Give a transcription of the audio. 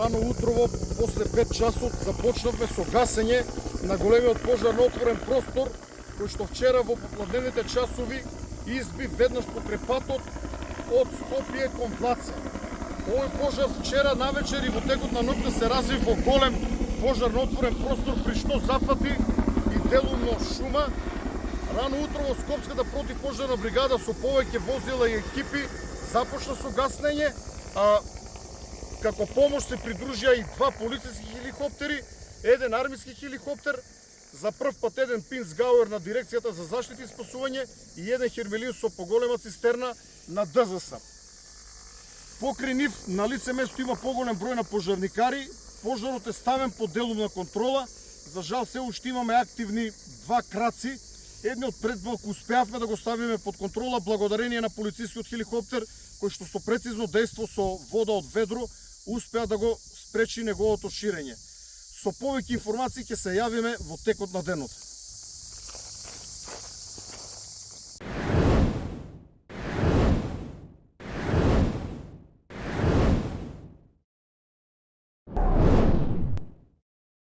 Рано утрово, после 5 часот, започнавме со гасење на големиот пожар на отворен простор, кој што вчера во попладневните часови изби веднаш покрај патот од Скопје кон Блаца. Овој пожар вчера навечер и во текот на ноќта се разви во голем пожар на отворен простор, при што зафати и делумно шума. Рано утрово Скопската противпожарна бригада со повеќе возила и екипи започна со гаснење, а како помош се придружија и 2 полициски хеликоптери, еден армиски хеликоптер, за прв пат еден Пинцгауер на дирекцијата за заштита и спасување и еден Хермелиус со поголема цистерна на ДЗС. Покрај нив на лице место има поголем број на пожарникари. Пожарот е ставен под делумна контрола. За жал се уште имаме активни 2 краци. Едниот предмалку успеавме да го ставиме под контрола благодарение на полицискиот хеликоптер, кој што со прецизно дејство со вода од ведро успеа да го спречи неговото ширење. Со повеќе информации ќе се јавиме во текот на денот.